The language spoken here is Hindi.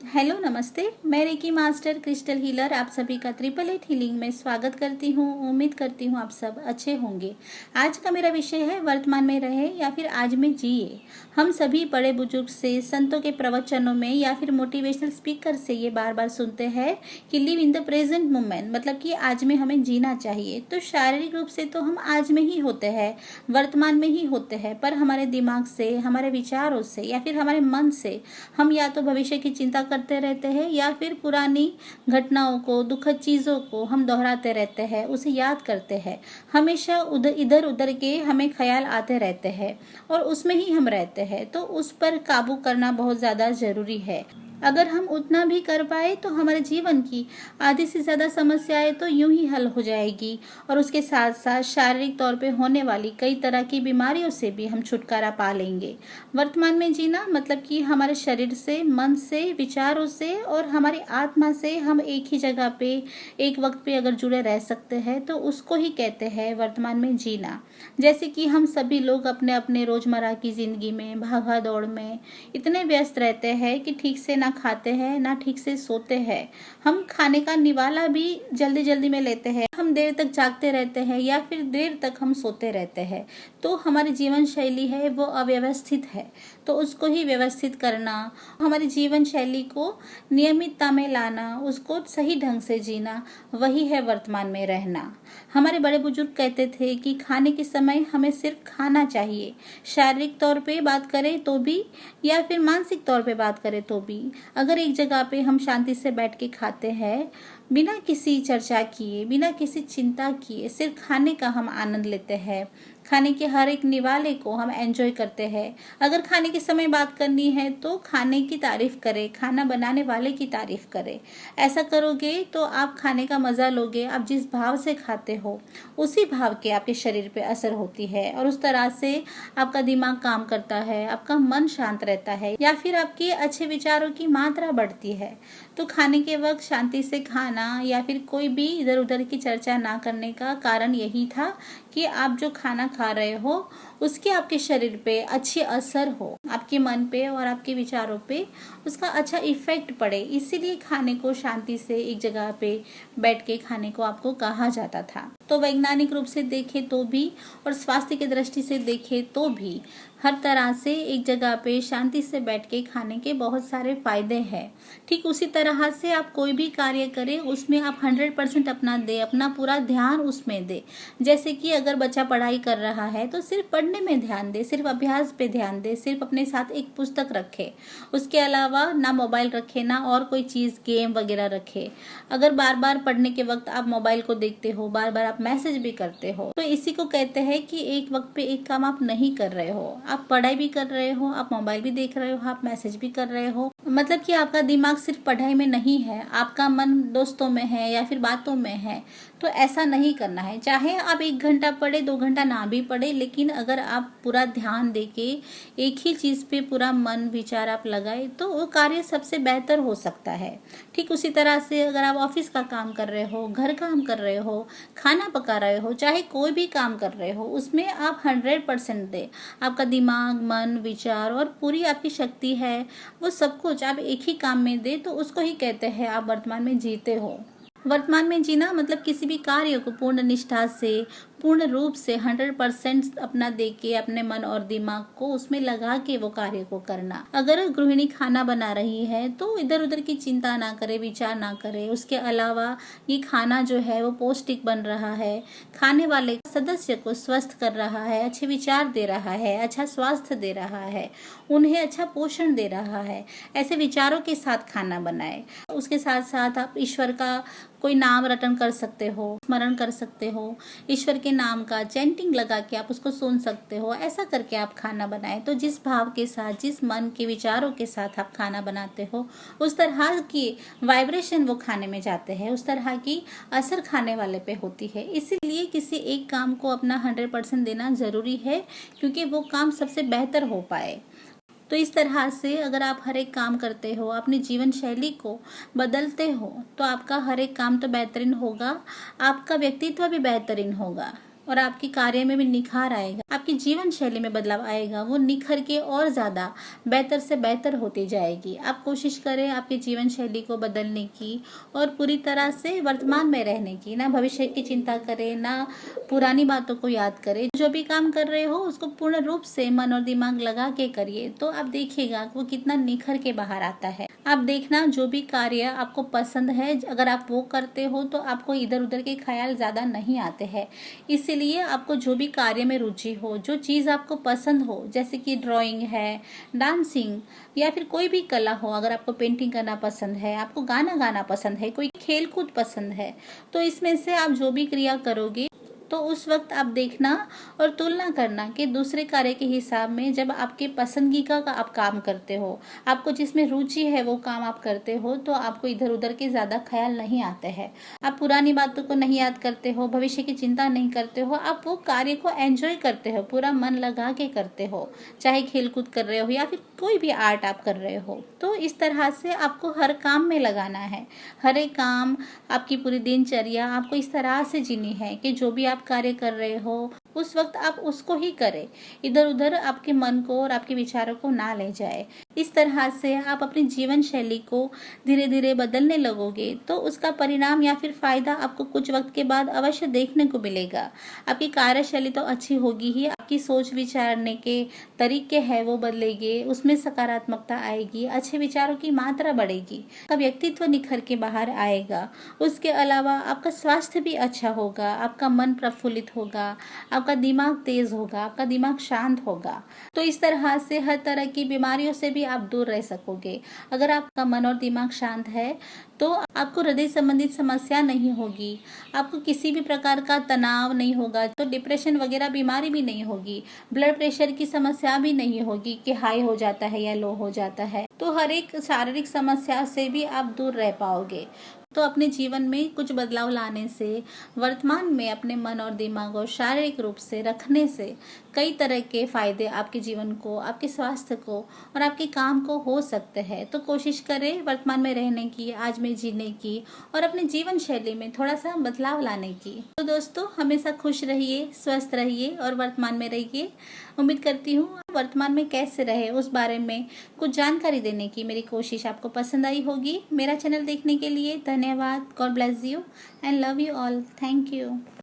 हेलो नमस्ते। मैं रेकी मास्टर क्रिस्टल हीलर आप सभी का 888 हीलिंग में स्वागत करती हूँ। उम्मीद करती हूँ आप सब अच्छे होंगे। आज का मेरा विषय है वर्तमान में रहे या फिर आज में जिए। हम सभी बड़े बुजुर्ग से, संतों के प्रवचनों में या फिर मोटिवेशनल स्पीकर से ये बार बार सुनते हैं कि live in the present moment, मतलब कि आज में हमें जीना चाहिए। तो शारीरिक रूप से तो हम आज में ही होते हैं, वर्तमान में ही होते हैं, पर हमारे दिमाग से, हमारे विचारों से या फिर हमारे मन से हम या तो भविष्य की चिंता करते रहते हैं या फिर पुरानी घटनाओं को, दुखद चीज़ों को हम दोहराते रहते हैं, उसे याद करते हैं। हमेशा इधर उधर के हमें ख्याल आते रहते हैं और उसमें ही हम रहते हैं। तो उस पर काबू करना बहुत ज़्यादा ज़रूरी है। अगर हम उतना भी कर पाए तो हमारे जीवन की आधी से ज़्यादा समस्याएं तो यूं ही हल हो जाएगी और उसके साथ साथ शारीरिक तौर पे होने वाली कई तरह की बीमारियों से भी हम छुटकारा पा लेंगे। वर्तमान में जीना मतलब कि हमारे शरीर से, मन से, विचारों से और हमारी आत्मा से हम एक ही जगह पे, एक वक्त पे अगर जुड़े रह सकते हैं तो उसको ही कहते हैं वर्तमान में जीना। जैसे कि हम सभी लोग अपने अपने रोज़मर्रा की ज़िंदगी में, भागा दौड़ में इतने व्यस्त रहते हैं कि ठीक से ना खाते हैं ना ठीक से सोते हैं। हम खाने का निवाला भी जल्दी जल्दी में लेते हैं। हम देर तक जागते रहते हैं या फिर देर तक हम सोते रहते हैं। तो हमारी जीवन शैली है वो अव्यवस्थित है। तो उसको ही व्यवस्थित करना, हमारी जीवन शैली को नियमितता में लाना, उसको सही ढंग से जीना, वही है वर्तमान में रहना। हमारे बड़े बुजुर्ग कहते थे कि खाने के समय हमें सिर्फ खाना चाहिए। शारीरिक तौर पे बात करें तो भी या फिर मानसिक तौर पे बात करें तो भी, अगर एक जगह पे हम शांति से बैठ के खाते हैं, बिना किसी चर्चा किए, बिना किसी चिंता किए, सिर्फ खाने का हम आनंद लेते हैं, खाने के हर एक निवाले को हम एंजॉय करते हैं। अगर खाने के समय बात करनी है तो खाने की तारीफ करें, खाना बनाने वाले की तारीफ करें। ऐसा करोगे तो आप खाने का मज़ा लोगे। आप जिस भाव से खाते हो उसी भाव के आपके शरीर पे असर होती है और उस तरह से आपका दिमाग काम करता है, आपका मन शांत रहता है या फिर आपके अच्छे विचारों की मात्रा बढ़ती है। तो खाने के वक्त शांति से खाना या फिर कोई भी इधर उधर की चर्चा ना करने का कारण यही था कि आप जो खाना खा रहे हो उसके आपके शरीर पे अच्छी असर हो, आपके मन पे और आपके विचारों पे उसका अच्छा इफेक्ट पड़े। इसीलिए खाने को शांति से एक जगह पे बैठ के खाने को आपको कहा जाता था। तो वैज्ञानिक रूप से देखें तो भी और स्वास्थ्य की दृष्टि से देखें तो भी हर तरह से एक जगह पे शांति से बैठ के खाने के बहुत सारे फायदे हैं। ठीक उसी तरह से आप कोई भी कार्य करें उसमें आप 100% अपना दे, अपना पूरा ध्यान उसमें दे। जैसे कि अगर बच्चा पढ़ाई कर रहा है तो सिर्फ पढ़ने में ध्यान दे, सिर्फ अभ्यास पे ध्यान दे, सिर्फ अपने साथ एक पुस्तक रखे, उसके अलावा ना मोबाइल रखे, ना और कोई चीज़ गेम वगैरह रखे। अगर बार बार पढ़ने के वक्त आप मोबाइल को देखते हो, बार बार आप मैसेज भी करते हो, तो इसी को कहते हैं कि एक वक्त पे एक काम आप नहीं कर रहे हो। आप पढ़ाई भी कर रहे हो, आप मोबाइल भी देख रहे हो, आप मैसेज भी कर रहे हो, मतलब कि आपका दिमाग सिर्फ पढ़ाई में नहीं है, आपका मन दोस्तों में है या फिर बातों में है। तो ऐसा नहीं करना है। चाहे आप 1 घंटा पढ़े, 2 घंटा ना भी पढ़े, लेकिन अगर आप पूरा ध्यान देके एक ही चीज़ पे पूरा मन विचार आप लगाए तो वो कार्य सबसे बेहतर हो सकता है। ठीक उसी तरह से अगर आप ऑफिस का काम कर रहे हो, घर काम कर रहे हो, खाना पका रहे हो, चाहे कोई भी काम कर रहे हो, उसमें आप 100% दें। आपका दिमाग, मन, विचार और पूरी आपकी शक्ति है, वो सब कुछ आप एक ही काम में दे, तो उसको ही कहते हैं आप वर्तमान में जीते हो। वर्तमान में जीना मतलब किसी भी कार्य को पूर्ण निष्ठा से, पूर्ण रूप से 100% अपना दे के, अपने मन और दिमाग को उसमें लगा के वो कार्य को करना। अगर गृहिणी खाना बना रही है तो इधर उधर की चिंता ना करे, विचार ना करे। उसके अलावा ये खाना जो है वो पौष्टिक बन रहा है, खाने वाले सदस्य को स्वस्थ कर रहा है, अच्छे विचार दे रहा है, अच्छा स्वास्थ्य दे रहा है, उन्हें अच्छा पोषण दे रहा है। ऐसे विचारों के साथ खाना बनाए। उसके साथ साथ आप ईश्वर का कोई नाम रटन कर सकते हो, स्मरण कर सकते हो, ईश्वर के नाम का चैंटिंग लगा के आप उसको सुन सकते हो। ऐसा करके आप खाना बनाएं। तो जिस भाव के साथ, जिस मन के विचारों के साथ आप खाना बनाते हो, उस तरह की वाइब्रेशन वो खाने में जाते हैं, उस तरह की असर खाने वाले पे होती है। इसीलिए किसी एक काम को अपना 100% देना जरूरी है, क्योंकि वो काम सबसे बेहतर हो पाए। तो इस तरह से अगर आप हर एक काम करते हो, अपनी जीवन शैली को बदलते हो, तो आपका हर एक काम तो बेहतरीन होगा, आपका व्यक्तित्व भी बेहतरीन होगा और आपके कार्य में भी निखार आएगा, आपकी जीवन शैली में बदलाव आएगा, वो निखर के और ज़्यादा बेहतर से बेहतर होती जाएगी। आप कोशिश करें आपकी जीवन शैली को बदलने की और पूरी तरह से वर्तमान में रहने की। ना भविष्य की चिंता करें, ना पुरानी बातों को याद करें। जो भी काम कर रहे हो उसको पूर्ण रूप से मन और दिमाग लगा के करिए, तो आप देखिएगा वो कितना निखर के बाहर आता है। आप देखना जो भी कार्य आपको पसंद है, अगर आप वो करते हो तो आपको इधर उधर के ख्याल ज़्यादा नहीं आते हैं। इसीलिए आपको जो भी कार्य में रुचि हो, जो चीज़ आपको पसंद हो, जैसे कि ड्राइंग है, डांसिंग या फिर कोई भी कला हो, अगर आपको पेंटिंग करना पसंद है, आपको गाना गाना पसंद है, कोई खेल कूद पसंद है, तो इसमें से आप जो भी क्रिया करोगे तो उस वक्त आप देखना और तुलना करना कि दूसरे कार्य के हिसाब में जब आपके पसंदीदा का आप काम करते हो, आपको जिसमें रुचि है वो काम आप करते हो, तो आपको इधर उधर के ज़्यादा ख्याल नहीं आते हैं। आप पुरानी बातों को नहीं याद करते हो, भविष्य की चिंता नहीं करते हो, आप वो कार्य को एंजॉय करते हो, पूरा मन लगा के करते हो, चाहे खेल कूद कर रहे हो या फिर कोई भी आर्ट आप कर रहे हो। तो इस तरह से आपको हर काम में लगाना है। हर एक काम, आपकी पूरी दिनचर्या आपको इस तरह से जीनी है कि जो भी आप कार्य कर रहे हो उस वक्त आप उसको ही करें, इधर उधर आपके मन को और आपके विचारों को ना ले जाए। इस तरह से आप अपनी जीवन शैली को धीरे धीरे बदलने लगोगे तो उसका परिणाम या फिर फायदा आपको कुछ वक्त के बाद अवश्य देखने को मिलेगा। आपकी कार्यशैली तो अच्छी होगी ही, आपकी सोच विचारने के तरीके हैं वो बदलेंगे, उसमें सकारात्मकता आएगी, अच्छे विचारों की मात्रा बढ़ेगी, आपका व्यक्तित्व निखर के बाहर आएगा। उसके अलावा आपका स्वास्थ्य भी अच्छा होगा, आपका मन प्रफुल्लित होगा, आपका दिमाग तेज होगा, आपका दिमाग शांत होगा। तो इस तरह से हर तरह की बीमारियों से भी आप दूर रह सकोगे। अगर आपका मन और दिमाग शांत है तो आपको हृदय संबंधित समस्या नहीं होगी, आपको किसी भी प्रकार का तनाव नहीं होगा, तो डिप्रेशन वगैरह बीमारी भी नहीं होगी, ब्लड प्रेशर की समस्या भी नहीं होगी कि हाई हो जाता है या लो हो जाता है। तो हर एक शारीरिक समस्या से भी आप दूर रह पाओगे। तो अपने जीवन में कुछ बदलाव लाने से, वर्तमान में अपने मन और दिमाग और शारीरिक रूप से रखने से कई तरह के फायदे आपके जीवन को, आपके स्वास्थ्य को और आपके काम को हो सकते हैं। तो कोशिश करें वर्तमान में रहने की, आज में जीने की और अपने जीवन शैली में थोड़ा सा बदलाव लाने की। तो दोस्तों, हमेशा खुश रहिए, स्वस्थ रहिए और वर्तमान में रहिए। उम्मीद करती हूँ वर्तमान में कैसे रहे उस बारे में कुछ जानकारी देने की मेरी कोशिश आपको पसंद आई होगी। मेरा चैनल देखने के लिए धन्यवाद। God bless you and love you all. Thank you.